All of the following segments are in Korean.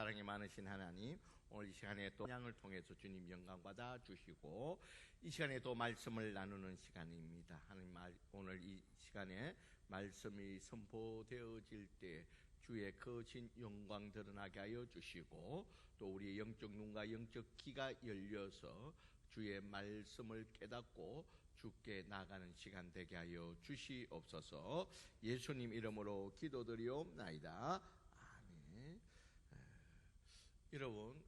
사랑이 많으신 하나님, 오늘 이 시간에 또 찬양을 통해서 주님 영광 받아 주시고 이 시간에 또 말씀을 나누는 시간입니다. 하나님, 오늘 이 시간에 말씀이 선포되어질 때 주의 거신 영광 드러나게 하여 주시고, 또 우리의 영적 눈과 영적 귀가 열려서 주의 말씀을 깨닫고 주께 나가는 시간 되게 하여 주시옵소서. 예수님 이름으로 기도드리옵나이다. 아멘. 여러분,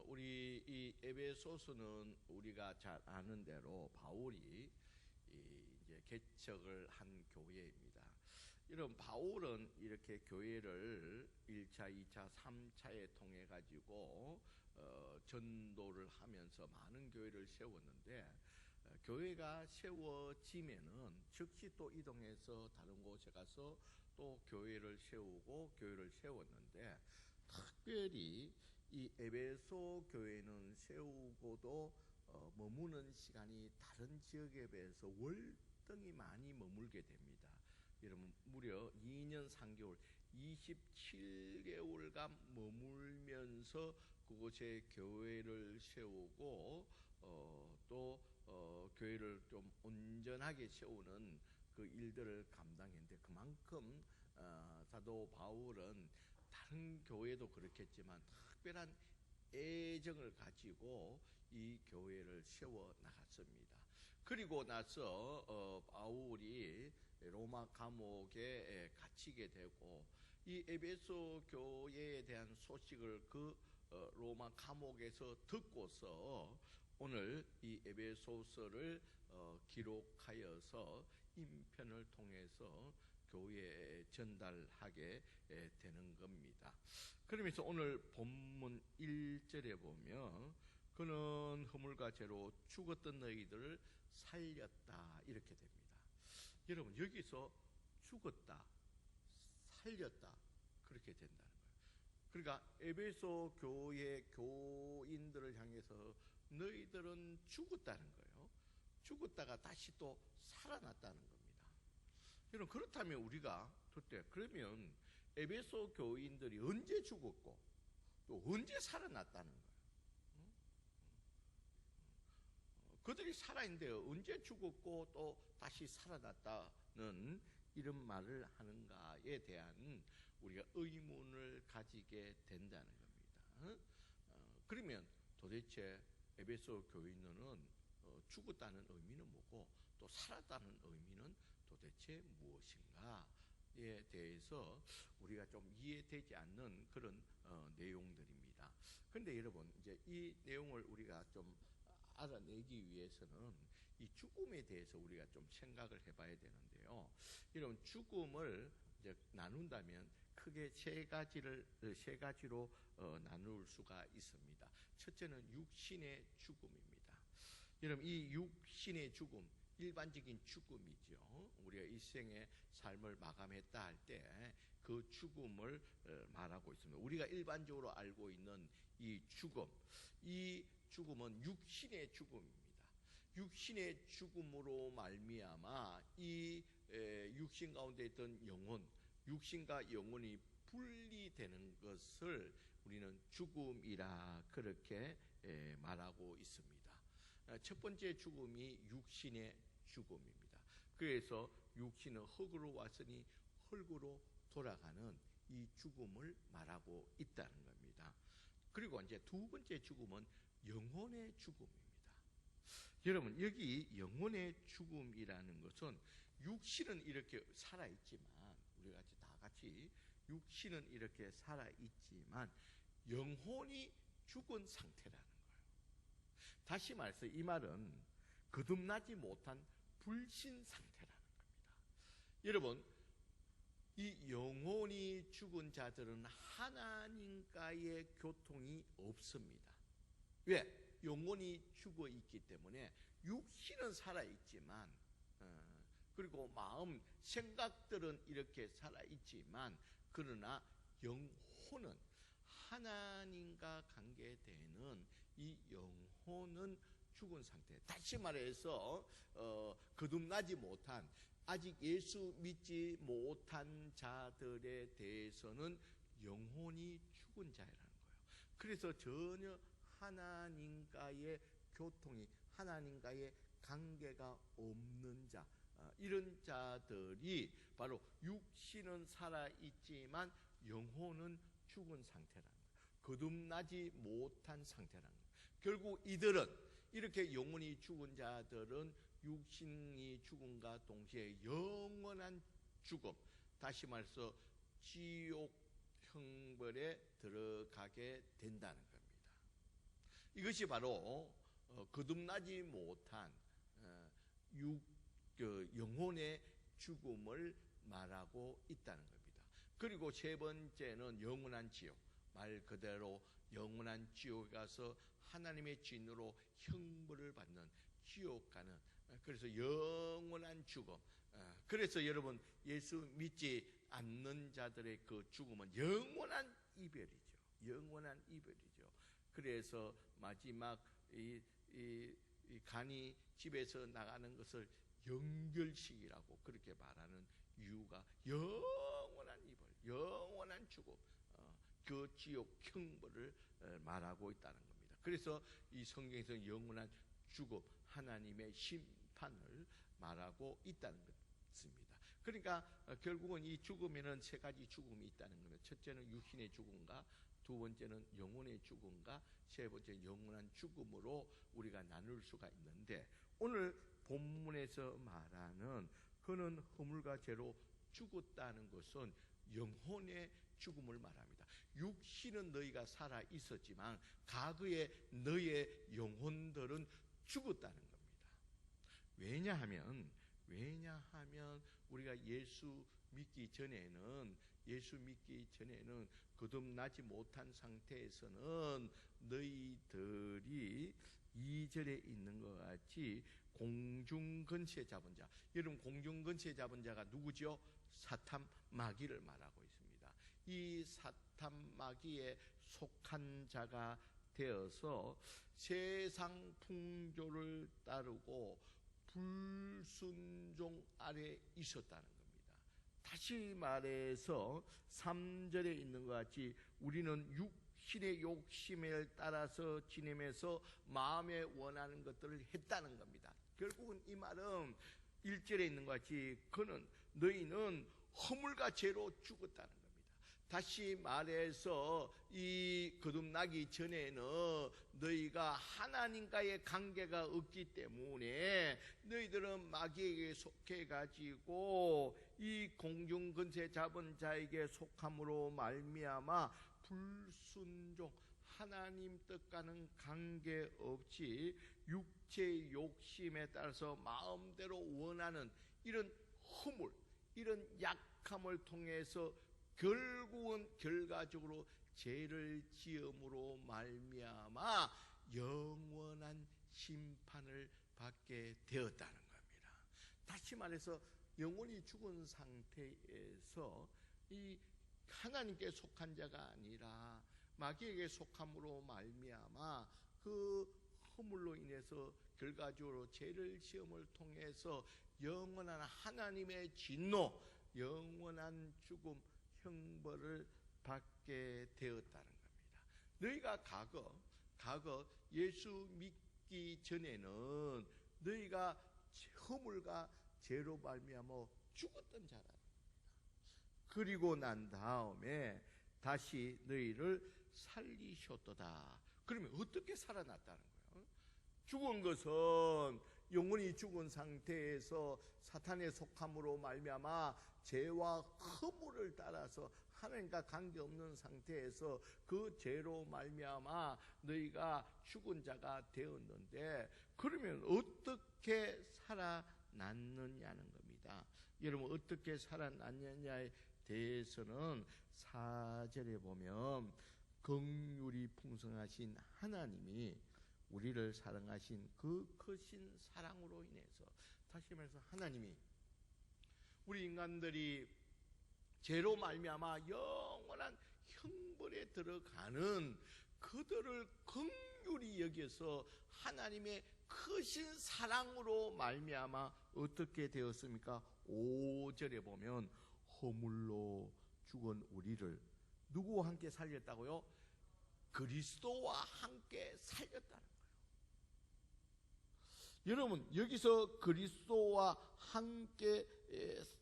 우리 이 에베소서는 우리가 잘 아는 대로 바울이 이제 개척을 한 교회입니다. 여러분, 바울은 이렇게 교회를 1차, 2차, 3차에 통해 가지고 전도를 하면서 많은 교회를 세웠는데, 교회가 세워지면은 즉시 또 이동해서 다른 곳에 가서 또 교회를 세우고 교회를 세웠는데, 특별히 이 에베소 교회는 세우고도 머무는 시간이 다른 지역에 비해서 월등히 많이 머물게 됩니다. 여러분, 무려 2년 3개월 27개월간 머물면서 그곳에 교회를 세우고 또 교회를 좀 온전하게 세우는 그 일들을 감당했는데, 그만큼 사도 바울은 다른 교회도 그렇겠지만 특별한 애정을 가지고 이 교회를 세워 나갔습니다. 그리고 나서 바울이 로마 감옥에 갇히게 되고, 이 에베소 교회에 대한 소식을 그 로마 감옥에서 듣고서 오늘 이 에베소서를 기록하여서 인편을 통해서 교회에 전달하게 되는 겁니다. 그러면서 오늘 본문 1절에 보면, 그는 허물과 죄로 죽었던 너희들을 살렸다, 이렇게 됩니다. 여러분, 여기서 죽었다, 살렸다, 그렇게 된다는 거예요. 그러니까 에베소 교회 교인들을 향해서 너희들은 죽었다는 거예요. 죽었다가 다시 또 살아났다는 겁니다. 여러분, 그렇다면 우리가 그때 그러면 에베소 교인들이 언제 죽었고 또 언제 살아났다는 거예요? 그들이 살아있는데 언제 죽었고 또 다시 살아났다는 이런 말을 하는가에 대한 우리가 의문을 가지게 된다는 겁니다. 그러면 도대체 에베소 교인들은 죽었다는 의미는 뭐고 또 살았다는 의미는 도대체 무엇인가에 대해서 우리가 좀 이해되지 않는 그런 내용들입니다. 그런데 여러분, 이제 이 내용을 우리가 좀 알아내기 위해서는 이 죽음에 대해서 우리가 좀 생각을 해봐야 되는데요. 여러분, 죽음을 이제 나눈다면 크게 세 가지로 나눌 수가 있습니다. 첫째는 육신의 죽음입니다. 여러분, 이 육신의 죽음, 일반적인 죽음이죠. 우리가 일생의 삶을 마감했다 할 때 그 죽음을 말하고 있습니다. 우리가 일반적으로 알고 있는 이 죽음은 육신의 죽음입니다. 육신의 죽음으로 말미암아 이 육신 가운데 있던 영혼, 육신과 영혼이 분리되는 것을 우리는 죽음이라 그렇게 말하고 있습니다. 첫 번째 죽음이 육신의 죽음입니다. 그래서 육신은 흙으로 왔으니 흙으로 돌아가는 이 죽음을 말하고 있다는 겁니다. 그리고 이제 두 번째 죽음은 영혼의 죽음입니다. 여러분, 여기 영혼의 죽음이라는 것은 육신은 이렇게 살아있지만, 우리가 다 같이 육신은 이렇게 살아있지만 영혼이 죽은 상태라는 거예요. 다시 말해서 이 말은 거듭나지 못한 불신 상태라는 겁니다. 여러분, 이 영혼이 죽은 자들은 하나님과의 교통이 없습니다. 왜? 영혼이 죽어 있기 때문에 육신은 살아있지만, 그리고 마음, 생각들은 이렇게 살아있지만, 그러나 영혼은, 하나님과 관계되는 이 영혼은 죽은 상태. 다시 말해서 거듭나지 못한, 아직 예수 믿지 못한 자들에 대해서는 영혼이 죽은 자라는 거예요. 그래서 전혀 하나님과의 교통이, 하나님과의 관계가 없는 자, 이런 자들이 바로 육신은 살아있지만 영혼은 죽은 상태라는 거예요. 거듭나지 못한 상태라는 거예요. 결국 이들은, 이렇게 영혼이 죽은 자들은 육신이 죽음과 동시에 영원한 죽음, 다시 말해서 지옥 형벌에 들어가게 된다는 겁니다. 이것이 바로 거듭나지 못한 영혼의 죽음을 말하고 있다는 겁니다. 그리고 세 번째는 영원한 지옥, 말 그대로 영원한 지옥에 가서 하나님의 진노로 형벌을 받는 지옥 가는, 그래서 영원한 죽음. 그래서 여러분, 예수 믿지 않는 자들의 그 죽음은 영원한 이별이죠. 영원한 이별이죠. 그래서 마지막 이 간이 집에서 나가는 것을 영결식이라고 그렇게 말하는 이유가 영원한 이별, 영원한 죽음, 그 지옥 형벌을 말하고 있다는 겁니다. 그래서 이 성경에서 영원한 죽음, 하나님의 심판을 말하고 있다는 것입니다. 그러니까 결국은 이 죽음에는 세 가지 죽음이 있다는 겁니다. 첫째는 육신의 죽음과, 두 번째는 영혼의 죽음과, 세 번째 영원한 죽음으로 우리가 나눌 수가 있는데, 오늘 본문에서 말하는 그는 허물과 죄로 죽었다는 것은 영혼의 죽음을 말합니다. 육신은 너희가 살아 있었지만 과거에 너희의 영혼들은 죽었다는 겁니다. 왜냐하면 우리가 예수 믿기 전에는 거듭나지 못한 상태에서는 너희들이 2절에 있는 것 같이 공중근세 잡은 자, 여러분 공중근세 잡은 자가 누구죠? 사탄 마귀를 말하고 있습니다. 이 사탄 마귀에 속한 자가 되어서 세상 풍조를 따르고 불순종 아래 있었다는 겁니다. 다시 말해서 3절에 있는 것 같이 우리는 육신의 욕심을 따라서 지내면서 마음에 원하는 것들을 했다는 겁니다. 결국은 이 말은 1절에 있는 것 같이 너희는 허물과 죄로 죽었다는 겁니다. 다시 말해서 이 거듭나기 전에는 너희가 하나님과의 관계가 없기 때문에 너희들은 마귀에게 속해가지고 이 공중근세 잡은 자에게 속함으로 말미암아 불순종, 하나님 뜻과는 관계없이 육체의 욕심에 따라서 마음대로 원하는 이런 허물, 이런 약함을 통해서 결국은 결과적으로 죄를 지음으로 말미암아 영원한 심판을 받게 되었다는 겁니다. 다시 말해서 영혼이 죽은 상태에서 이 하나님께 속한 자가 아니라 마귀에게 속함으로 말미암아 그 허물로 인해서 결과적으로 죄를 지음을 통해서 영원한 하나님의 진노, 영원한 죽음, 형벌을 받게 되었다는 겁니다. 너희가 과거 예수 믿기 전에는 너희가 허물과 죄로 말미암아 죽었던 자라는 겁니다. 그리고 난 다음에 다시 너희를 살리셨도다. 그러면 어떻게 살아났다는 거예요? 죽은 것은 영혼이 죽은 상태에서 사탄의 속함으로 말미암아 죄와 허물을 따라서 하나님과 관계없는 상태에서 그 죄로 말미암아 너희가 죽은 자가 되었는데, 그러면 어떻게 살아났느냐는 겁니다. 여러분 어떻게 살아났느냐에 대해서는 4절에 보면 긍휼이 풍성하신 하나님이 우리를 사랑하신 그 크신 사랑으로 인해서, 다시 말해서 하나님이 우리 인간들이 죄로 말미암아 영원한 형벌에 들어가는 그들을 긍휼히 여겨서 하나님의 크신 사랑으로 말미암아 어떻게 되었습니까? 5절에 보면 허물로 죽은 우리를 누구와 함께 살렸다고요? 그리스도와 함께 살렸다는 거예요. 여러분, 여기서 그리스도와 함께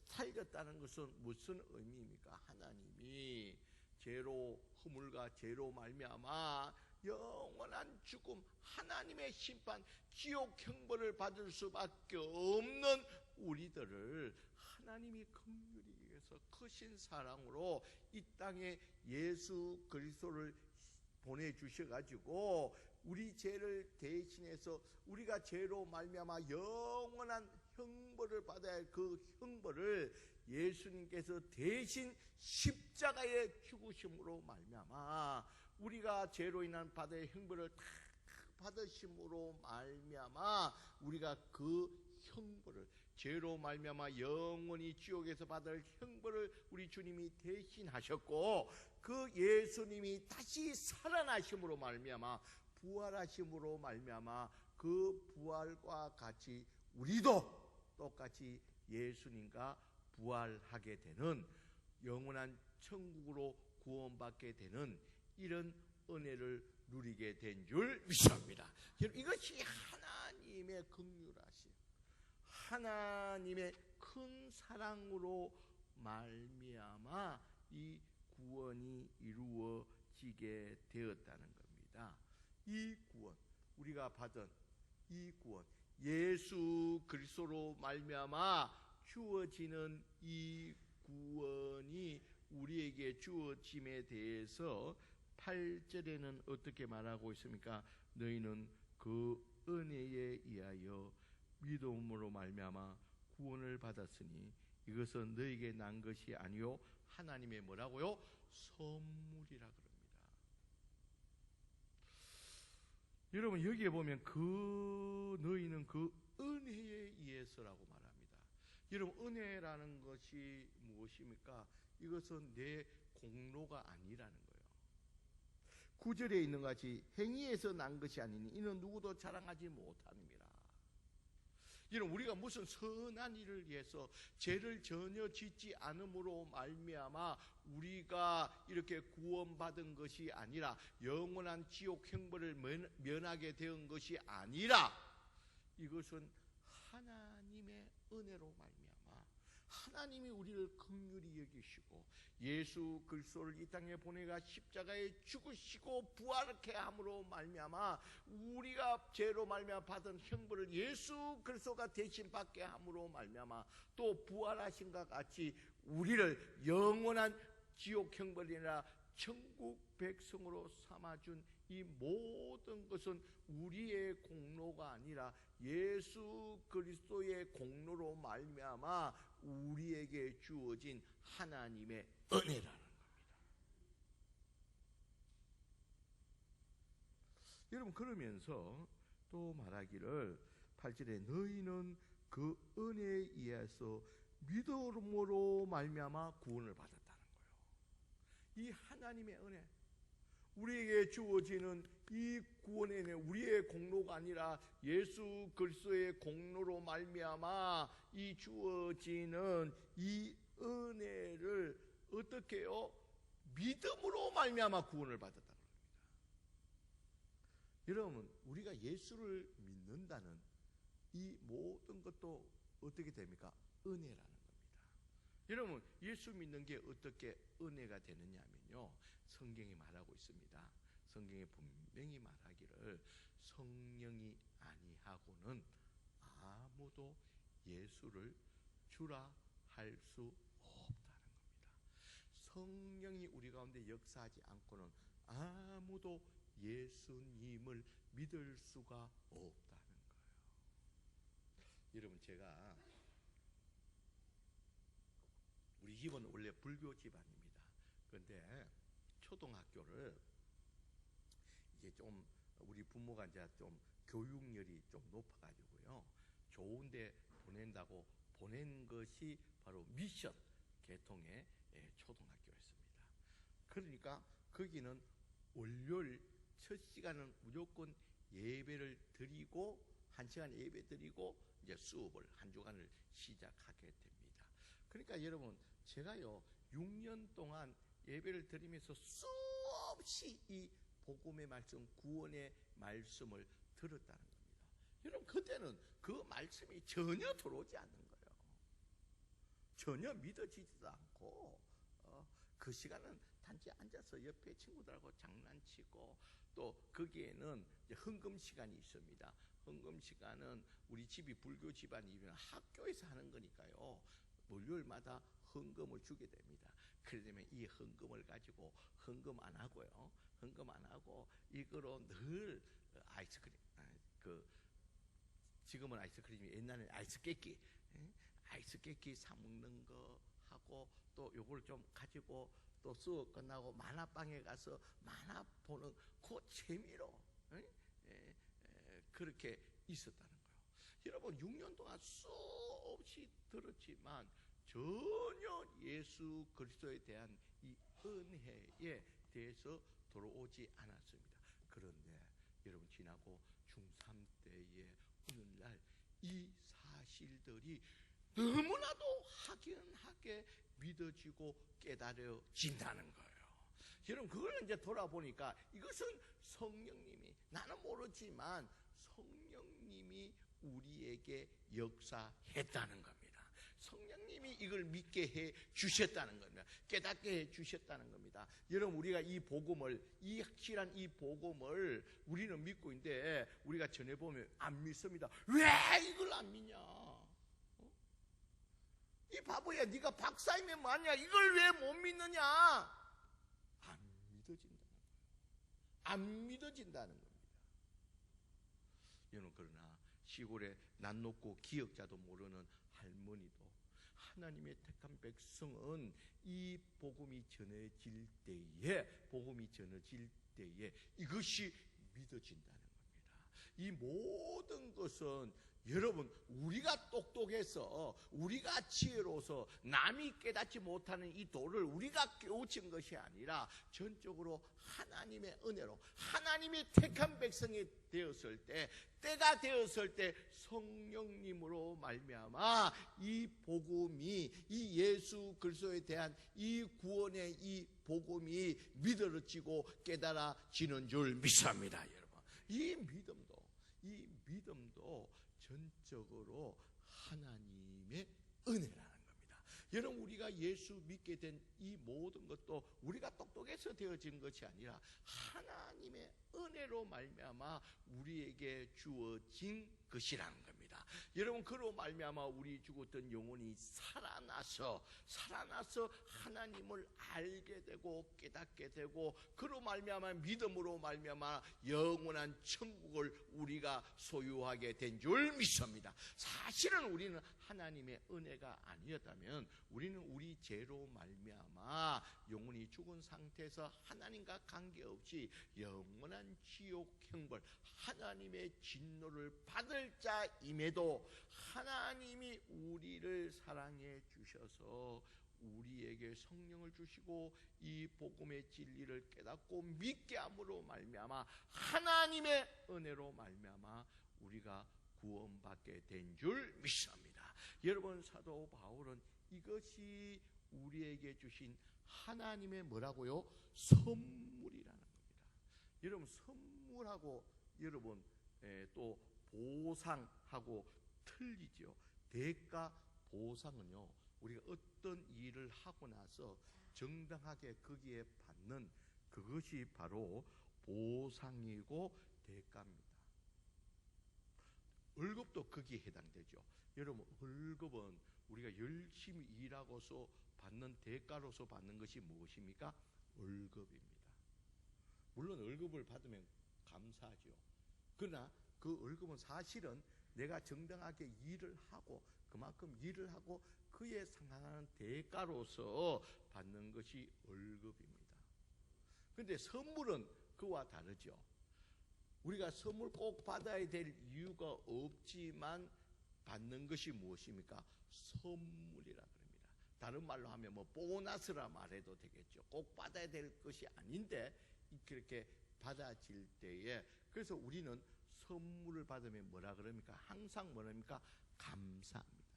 살렸다는 것은 무슨 의미입니까? 하나님이 죄로, 허물과 죄로 말미암아 영원한 죽음, 하나님의 심판, 지옥 형벌을 받을 수밖에 없는 우리들을 하나님이 긍휼히 여기서 크신 사랑으로 이 땅에 예수 그리스도를 보내주셔가지고 우리 죄를 대신해서 우리가 죄로 말미암아 영원한 형벌을 받아야 할 그 형벌을 예수님께서 대신 십자가에 죽으심으로 말미암아 우리가 죄로 인한 받아야 할 형벌을 다 받으심으로 말미암아 우리가 그 형벌을 죄로 말미암아 영원히 지옥에서 받을 형벌을 우리 주님이 대신하셨고 그 예수님이 다시 살아나심으로 말미암아 부활하심으로 말미암아 그 부활과 같이 우리도 똑같이 예수님과 부활하게 되는 영원한 천국으로 구원받게 되는 이런 은혜를 누리게 된 줄 믿습니다. 이것이 하나님의 긍휼하심, 하나님의 큰 사랑으로 말미암아 이 구원이 이루어지게 되었다는 겁니다. 이 구원, 우리가 받은 이 구원, 예수 그리스도로 말미암아 주어지는 이 구원이 우리에게 주어짐에 대해서 8절에는 어떻게 말하고 있습니까? 너희는 그 은혜에 의하여 믿음으로 말미암아 구원을 받았으니 이것은 너희에게 난 것이 아니요 하나님의 뭐라고요? 선물이라 그럽니다. 여러분 여기에 보면 그 너희는 그 은혜에 의해서라고 말합니다. 여러분 은혜라는 것이 무엇입니까? 이것은 내 공로가 아니라는 거예요. 9절에 있는 것 같이 행위에서 난 것이 아니니 이는 누구도 자랑하지 못합니다. 여러분 우리가 무슨 선한 일을 위해서 죄를 전혀 짓지 않음으로 말미암아 우리가 이렇게 구원받은 것이 아니라 영원한 지옥 형벌을 면하게 된 것이 아니라 이것은 하나님의 은혜로 말미암아 하나님이 우리를 긍휼히 여기시고 예수 그리스도를 이 땅에 보내가 십자가에 죽으시고 부활케 함으로 말미암아 우리가 죄로 말미암아 받은 형벌을 예수 그리스도가 대신 받게 함으로 말미암아 또 부활하신 것 같이 우리를 영원한 지옥 형벌이 아니라 천국 백성으로 삼아준 이 모든 것은 우리의 공로가 아니라 예수 그리스도의 공로로 말미암아 우리에게 주어진 하나님의 은혜라는 겁니다. 여러분 그러면서 또 말하기를 8절에 너희는 그 은혜에 의해서 믿음으로 말미암아 구원을 받았다는 거예요. 이 하나님의 은혜 우리에게 주어지는 이 구원의 은혜 우리의 공로가 아니라 예수 그리스도의 공로로 말미암아 이 주어지는 이 은혜를 어떻게 해요? 믿음으로 말미암아 구원을 받았다는 겁니다. 여러분 우리가 예수를 믿는다는 이 모든 것도 어떻게 됩니까? 은혜라는 겁니다. 여러분 예수 믿는 게 어떻게 은혜가 되느냐면요 성경이 말하고 있습니다. 성경에 분명히 말하기를 성령이 아니하고는 아무도 예수를 주라 할 수 없다는 겁니다. 성령이 우리 가운데 역사하지 않고는 아무도 예수님을 믿을 수가 없다는 거예요. 여러분 제가 우리 집은 원래 불교 집안입니다. 그런데 초등학교를 이제 좀 우리 부모가 이제 좀 교육열이 좀 높아가지고요 좋은데 보낸다고 보낸 것이 바로 미션 계통의 초등학교였습니다. 그러니까 거기는 월요일 첫 시간은 무조건 예배를 드리고 1시간 예배 드리고 이제 수업을 한 주간을 시작하게 됩니다. 그러니까 여러분 제가요 6년 동안 예배를 드리면서 수없이 이 복음의 말씀, 구원의 말씀을 들었다는 겁니다. 여러분, 그때는 그 말씀이 전혀 들어오지 않는 거예요. 전혀 믿어지지도 않고 그 시간은 단지 앉아서 옆에 친구들하고 장난치고, 또 거기에는 헌금 시간이 있습니다. 헌금 시간은 우리 집이 불교 집안이면 학교에서 하는 거니까요, 월요일마다 헌금을 주게 됩니다. 그러면 이 헌금을 가지고 헌금 안 하고요, 헌금 안 하고 이거로 늘 아이스크림, 지금은 아이스크림이 옛날에는 아이스깨끼 사 먹는 거 하고, 또 요걸 좀 가지고 또 수업 끝나고 만화방에 가서 만화 보는 그 재미로 그렇게 있었다는 거예요. 여러분, 6년 동안 수없이 들었지만 전혀 예수 그리스도에 대한 이 은혜에 대해서 돌아오지 않았습니다. 그런데 여러분, 지나고 중3 때에 오늘날 이 사실들이 너무나도 확연하게 믿어지고 깨달아진다는 거예요. 여러분, 그걸 이제 돌아보니까 이것은 성령님이, 나는 모르지만 성령님이 우리에게 역사했다는 겁니다. 성령님이 이걸 믿게 해 주셨다는 겁니다. 깨닫게 해 주셨다는 겁니다. 여러분, 우리가 이 복음을, 이 확실한 이 복음을 우리는 믿고 있는데, 우리가 전해보면 안 믿습니다. 왜 이걸 안 믿냐? 이 바보야, 네가 박사이면 뭐하냐? 이걸 왜 못 믿느냐? 안 믿어진다는 거예요. 안 믿어진다는 겁니다. 여러분, 그러나 시골에 낯 높고 기억자도 모르는 할머니도, 하나님의 택한 백성은 이 복음이 전해질 때에 이것이 믿어진다는 겁니다. 이 모든 것은 여러분, 우리가 똑똑해서, 우리가 지혜로워서 남이 깨닫지 못하는 이 도를 우리가 깨우친 것이 아니라 전적으로 하나님의 은혜로, 하나님이 택한 백성이 되었을 때, 때가 되었을 때 성령님으로 말미암아 이 복음이, 이 예수 그리스도에 대한 이 구원의 이 복음이 믿어지고 깨달아지는 줄 믿습니다. 여러분, 이 믿음도 전적으로 하나님의 은혜라는 겁니다. 여러분, 우리가 예수 믿게 된 이 모든 것도 우리가 똑똑해서 되어진 것이 아니라 하나님의 은혜로 말미암아 우리에게 주어진 것이라는 겁니다. 여러분, 그로 말미암아 우리 죽었던 영혼이 살아나서 하나님을 알게 되고 깨닫게 되고, 그로 말미암아 믿음으로 말미암아 영원한 천국을 우리가 소유하게 된 줄 믿습니다. 사실은 우리는 하나님의 은혜가 아니었다면 우리는 우리 죄로 말미암아 영혼이 죽은 상태에서 하나님과 관계없이 영원한 지옥 형벌, 하나님의 진노를 받을 자임에도 하나님이 우리를 사랑해 주셔서 우리에게 성령을 주시고 이 복음의 진리를 깨닫고 믿게 함으로 말미암아 하나님의 은혜로 말미암아 우리가 구원받게 된 줄 믿습니다. 여러분, 사도 바울은 이것이 우리에게 주신 하나님의 뭐라고요? 선물이라는 겁니다. 여러분, 선물하고 여러분 또 보상하고 틀리죠. 대가 보상은요, 우리가 어떤 일을 하고 나서 정당하게 거기에 받는 그것이 바로 보상이고 대가입니다. 월급도 거기에 해당되죠. 여러분, 월급은 우리가 열심히 일하고서 받는 대가로서 받는 것이 무엇입니까? 월급입니다. 물론 월급을 받으면 감사하죠. 그러나 그 월급은 사실은 내가 정당하게 일을 하고 그만큼 일을 하고 그에 상당한 대가로서 받는 것이 월급입니다. 그런데 선물은 그와 다르죠. 우리가 선물 꼭 받아야 될 이유가 없지만 받는 것이 무엇입니까? 선물이라 그럽니다. 다른 말로 하면 뭐 보너스라 말해도 되겠죠. 꼭 받아야 될 것이 아닌데 그렇게 받아질 때에, 그래서 우리는 선물을 받으면 뭐라 그럽니까? 항상 뭐랍니까? 감사합니다.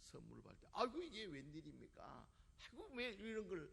선물을 받을 때 아이고 이게 웬일입니까? 아이고 왜 이런 걸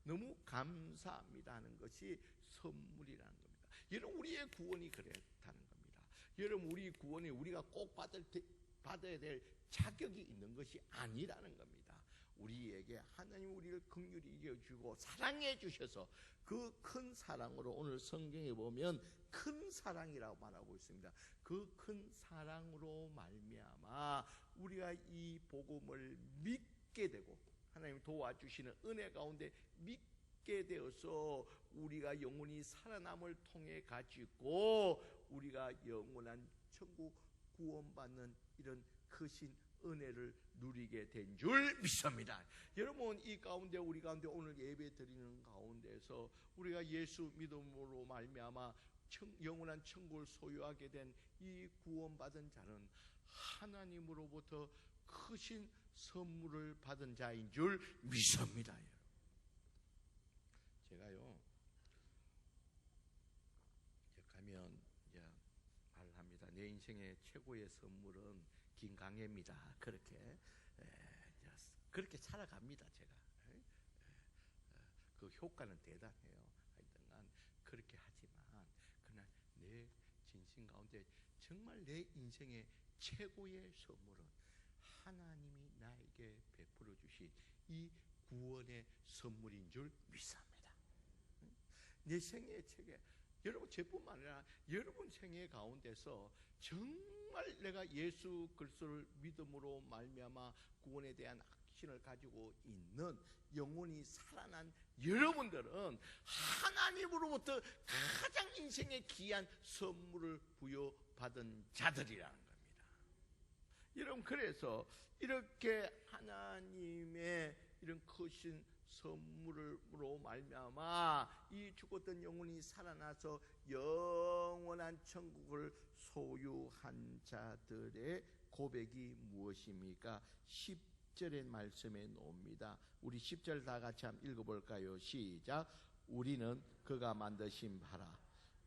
너무 감사합니다 하는 것이 선물이라는 겁니다. 여러분, 우리의 구원이 그렇다는 겁니다. 여러분, 우리 구원이 우리가 꼭 받아야 될 자격이 있는 것이 아니라는 겁니다. 우리에게 하나님 우리를 긍휼히 여겨주고 사랑해 주셔서 그 큰 사랑으로, 오늘 성경에 보면 큰 사랑이라고 말하고 있습니다. 그 큰 사랑으로 말미암아 우리가 이 복음을 믿게 되고 하나님 도와주시는 은혜 가운데 믿게 되어서 우리가 영원히 살아남을 통해 가지고 우리가 영원한 천국 구원받는 이런 크신 은혜를 누리게 된 줄 믿습니다. 여러분, 이 가운데 우리 가운데 오늘 예배 드리는 가운데서 우리가 예수 믿음으로 말미암아 영원한 천국을 소유하게 된 이 구원받은 자는 하나님으로부터 크신 선물을 받은 자인 줄 믿습니다. 제가요 가면 이제 말합니다. 내 인생의 최고의 선물은 김강혜입니다. 그렇게 살아갑니다. 제가 그 효과는 대단해요. 하여튼간 그렇게 하지만 그러나 내 진심 가운데 정말 내 인생의 최고의 선물은 하나님이 나에게 베풀어 주신 이 구원의 선물인 줄 믿습니다. 내 생애 책에 여러분, 저뿐만 아니라 여러분 생애 가운데서 정말 내가 예수 그리스도를 믿음으로 말미암아 구원에 대한 확신을 가지고 있는 영혼이 살아난 여러분들은 하나님으로부터 가장 인생에 귀한 선물을 부여받은 자들이라는 겁니다. 여러분, 그래서 이렇게 하나님의 이런 크신 선물로 말미암아 이 죽었던 영혼이 살아나서 영원한 천국을 소유한 자들의 고백이 무엇입니까? 10절의 말씀에 나옵니다. 우리 10절 다 같이 한번 읽어볼까요? 시작. 우리는 그가 만드신 바라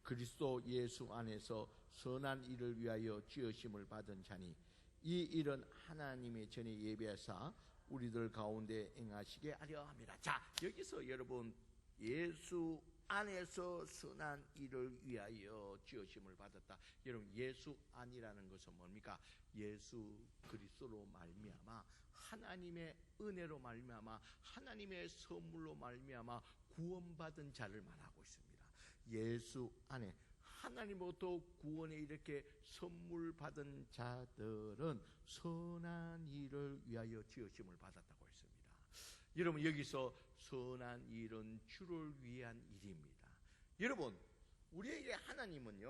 그리스도 예수 안에서 선한 일을 위하여 지으심을 받은 자니 이 일은 하나님의 전에 예비하사 우리들 가운데 행하시게 하려 합니다. 자, 여기서 여러분, 예수 안에서 선한 일을 위하여 지으심을 받았다. 여러분, 예수 안이라는 것은 뭡니까? 예수 그리스도로 말미암아 하나님의 은혜로 말미암아 하나님의 선물로 말미암아 구원받은 자를 말하고 있습니다. 예수 안에 하나님으로부터 구원에 이렇게 선물 받은 자들은 선한 일을 위하여 지으심을 받았다고 했습니다. 여러분, 여기서 선한 일은 주를 위한 일입니다. 여러분, 우리에게 하나님은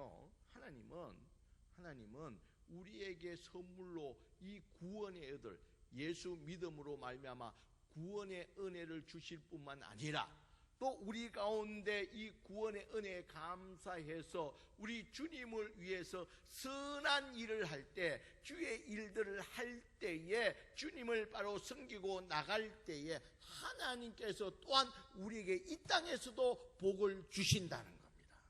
우리에게 선물로 이 구원의 얻을 예수 믿음으로 말미암아 구원의 은혜를 주실 뿐만 아니라 또 우리 가운데 이 구원의 은혜에 감사해서 우리 주님을 위해서 선한 일을 할 때, 주의 일들을 할 때에, 주님을 바로 섬기고 나갈 때에 하나님께서 또한 우리에게 이 땅에서도 복을 주신다는 겁니다.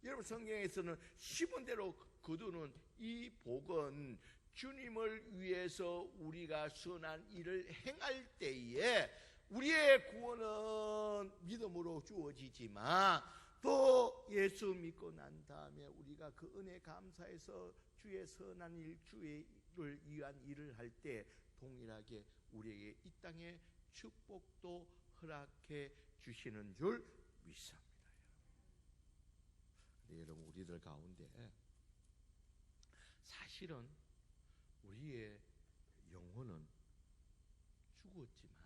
여러분, 성경에서는 심은 대로 거두는 이 복은 주님을 위해서 우리가 선한 일을 행할 때에 우리의 구원은 믿음으로 주어지지만 또 예수 믿고 난 다음에 우리가 그 은혜 감사해서 주의 선한 일, 주의 일을 위한 일을 할 때 동일하게 우리에게 이 땅에 축복도 허락해 주시는 줄 믿습니다. 근데 여러분, 우리들 가운데 사실은 우리의 영혼은 죽었지만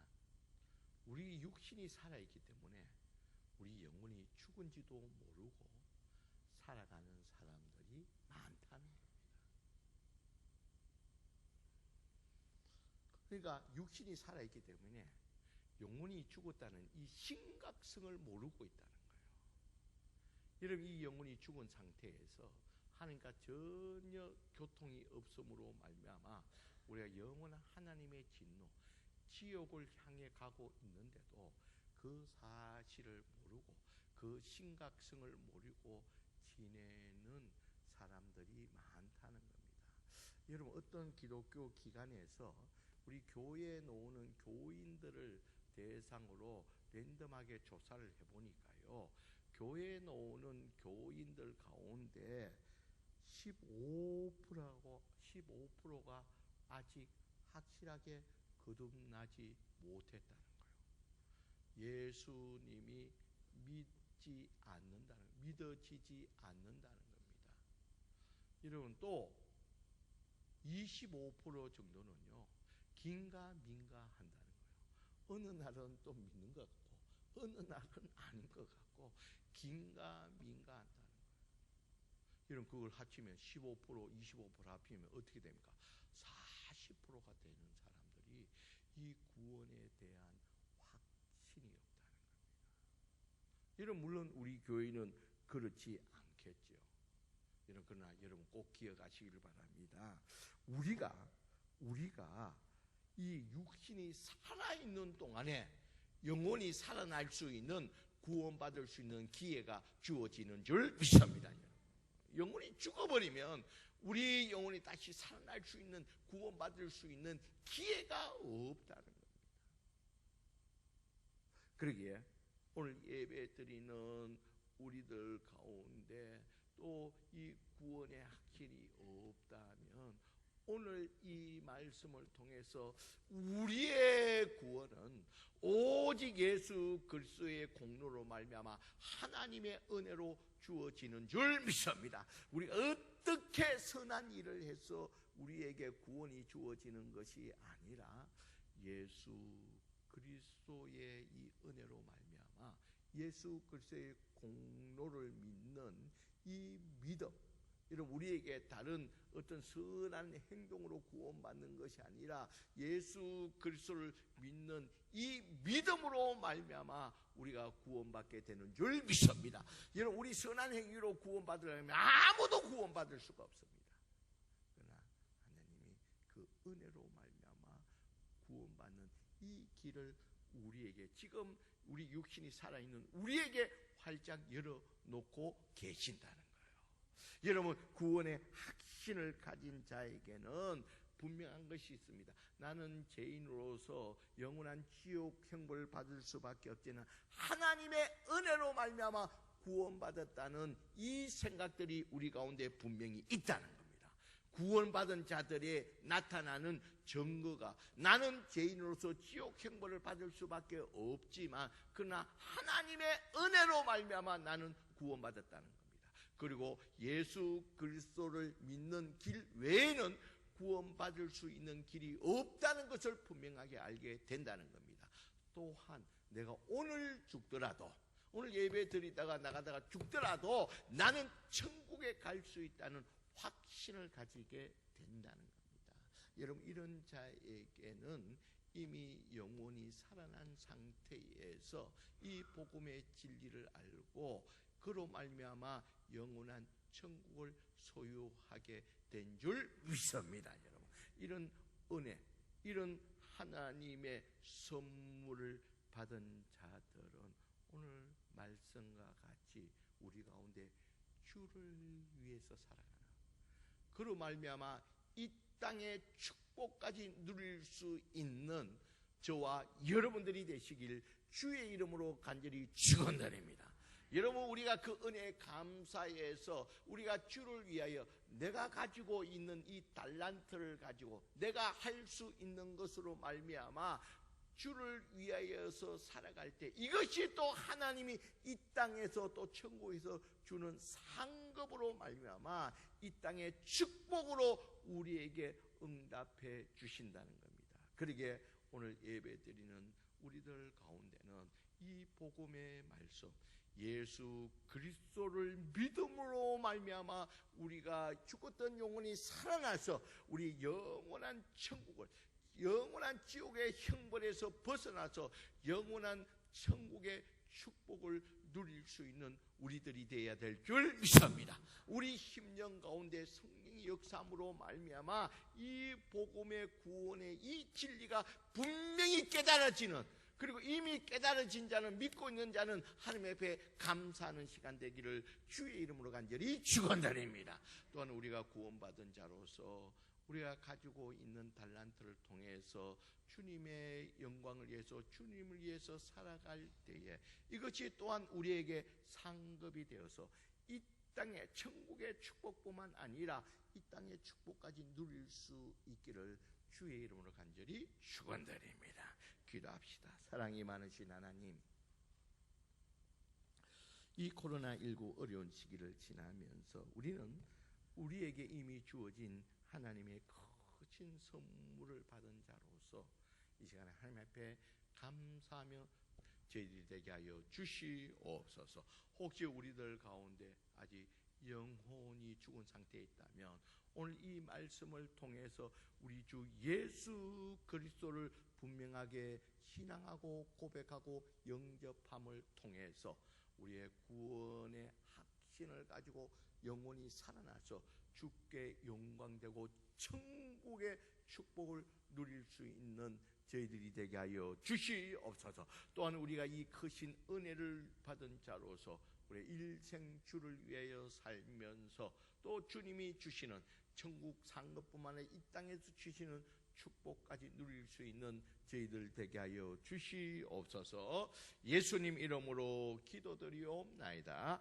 우리 육신이 살아있기 때문에 우리 영혼이 죽은지도 모르고 살아가는 사람들이 많다는 겁니다. 그러니까 육신이 살아있기 때문에 영혼이 죽었다는 이 심각성을 모르고 있다는 거예요. 여러분, 이 영혼이 죽은 상태에서 하나님과 전혀 교통이 없음으로 말미암아 우리가 영원한 하나님의 진노, 지옥을 향해 가고 있는데도 그 사실을 모르고 그 심각성을 모르고 지내는 사람들이 많다는 겁니다. 여러분, 어떤 기독교 기관에서 우리 교회에 나오는 교인들을 대상으로 랜덤하게 조사를 해보니까요, 교회에 나오는 교인들 가운데 15%가 아직 확실하게 거듭나지 못했다는 거예요. 예수님이 믿어지지 않는다는 겁니다. 여러분, 또 25% 정도는요, 긴가민가 한다는 거예요. 어느 날은 또 믿는 것 같고 어느 날은 아닌 것 같고 긴가민가 한다는 거예요. 여러분, 그걸 합치면 15%, 25% 합치면 어떻게 됩니까? 40%가 되는 사람들이 이 구원에 대한 확신이 없다는 겁니다. 여러분, 물론 우리 교회는 그렇지 않겠죠. 여러분, 그러나 여러분 꼭 기억하시길 바랍니다. 우리가 이 육신이 살아있는 동안에 영혼이 살아날 수 있는, 구원받을 수 있는 기회가 주어지는 줄 믿습니다. 영혼이 죽어버리면 우리 영혼이 다시 살아날 수 있는, 구원받을 수 있는 기회가 없다는 겁니다. 그러기에 오늘 예배 드리는 우리들 가운데 또 이 구원의 확신이 없다면 오늘 이 말씀을 통해서 우리의 구원은 오직 예수 그리스도의 공로로 말미암아 하나님의 은혜로 주어지는 줄 믿습니다. 우리가 어떻게 선한 일을 해서 우리에게 구원이 주어지는 것이 아니라 예수 그리스도의 이 은혜로 말미암아 예수 그리스도의 공로를 믿는 이 믿음, 이런 우리에게 다른 어떤 선한 행동으로 구원받는 것이 아니라 예수 그리스도를 믿는 이 믿음으로 말미암아 우리가 구원받게 되는 줄 믿습니다. 여러분, 우리 선한 행위로 구원받으려면 아무도 구원받을 수가 없습니다. 그러나 하나님이 그 은혜로 말미암아 구원받는 이 길을 우리에게, 지금 우리 육신이 살아있는 우리에게 활짝 열어놓고 계신다는 거예요. 여러분, 구원의 확신을 가진 자에게는 분명한 것이 있습니다. 나는 죄인으로서 영원한 지옥 형벌을 받을 수밖에 없지만 하나님의 은혜로 말미암아 구원받았다는 이 생각들이 우리 가운데 분명히 있다는 겁니다. 구원받은 자들의 나타나는 증거가, 나는 죄인으로서 지옥 형벌을 받을 수밖에 없지만 그러나 하나님의 은혜로 말미암아 나는 구원받았다는 겁니다. 그리고 예수 그리스도를 믿는 길 외에는 구원받을 수 있는 길이 없다는 것을 분명하게 알게 된다는 겁니다. 또한 내가 오늘 죽더라도, 오늘 예배 드리다가 나가다가 죽더라도 나는 천국에 갈 수 있다는 확신을 가지게 된다는 겁니다. 여러분, 이런 자에게는 이미 영혼이 살아난 상태에서 이 복음의 진리를 알고 그로 말미암아 영원한 천국을 소유하게 된 줄 믿습니다. 여러분, 이런 은혜, 이런 하나님의 선물을 받은 자들은 오늘 말씀과 같이 우리 가운데 주를 위해서 살아가는, 그로 말미암아 이 땅의 축복까지 누릴 수 있는 저와 여러분들이 되시길 주의 이름으로 간절히 축원드립니다. 여러분, 우리가 그 은혜에 감사해서 우리가 주를 위하여 내가 가지고 있는 이 달란트를 가지고 내가 할 수 있는 것으로 말미암아 주를 위하여서 살아갈 때 이것이 또 하나님이 이 땅에서 또 천국에서 주는 상급으로 말미암아 이 땅의 축복으로 우리에게 응답해 주신다는 겁니다. 그러기에 오늘 예배드리는 우리들 가운데는 이 복음의 말씀, 예수 그리스도를 믿음으로 말미암아 우리가 죽었던 영혼이 살아나서 우리 영원한 천국을, 영원한 지옥의 형벌에서 벗어나서 영원한 천국의 축복을 누릴 수 있는 우리들이 되어야 될 줄 믿습니다. 우리 심령 가운데 성령의 역사함으로 말미암아 이 복음의 구원의 이 진리가 분명히 깨달아지는, 그리고 이미 깨달아진 자는, 믿고 있는 자는 하나님 앞에 감사하는 시간 되기를 주의 이름으로 간절히 축원드립니다. 또한 우리가 구원받은 자로서 우리가 가지고 있는 달란트를 통해서 주님의 영광을 위해서, 주님을 위해서 살아갈 때에 이것이 또한 우리에게 상급이 되어서 이 땅의 천국의 축복뿐만 아니라 이 땅의 축복까지 누릴 수 있기를 주의 이름으로 간절히 축원드립니다. 기도합시다. 사랑이 많으신 하나님, 이 코로나19 어려운 시기를 지나면서 우리는 우리에게 이미 주어진 하나님의 크신 선물을 받은 자로서 이 시간에 하나님 앞에 감사하며 저희들이 되게 하여 주시옵소서. 혹시 우리들 가운데 아직 영혼이 죽은 상태에 있다면 오늘 이 말씀을 통해서 우리 주 예수 그리스도를 분명하게 신앙하고 고백하고 영접함을 통해서 우리의 구원의 확신을 가지고 영혼이 살아나서 주께 영광되고 천국의 축복을 누릴 수 있는 저희들이 되게 하여 주시옵소서. 또한 우리가 이 크신 은혜를 받은 자로서 우리의 일생 주를 위하여 살면서 또 주님이 주시는 천국 상급뿐만 아니라 이 땅에서 주시는 축복까지 누릴 수 있는 저희들 되게 하여 주시옵소서. 예수님 이름으로 기도드리옵나이다.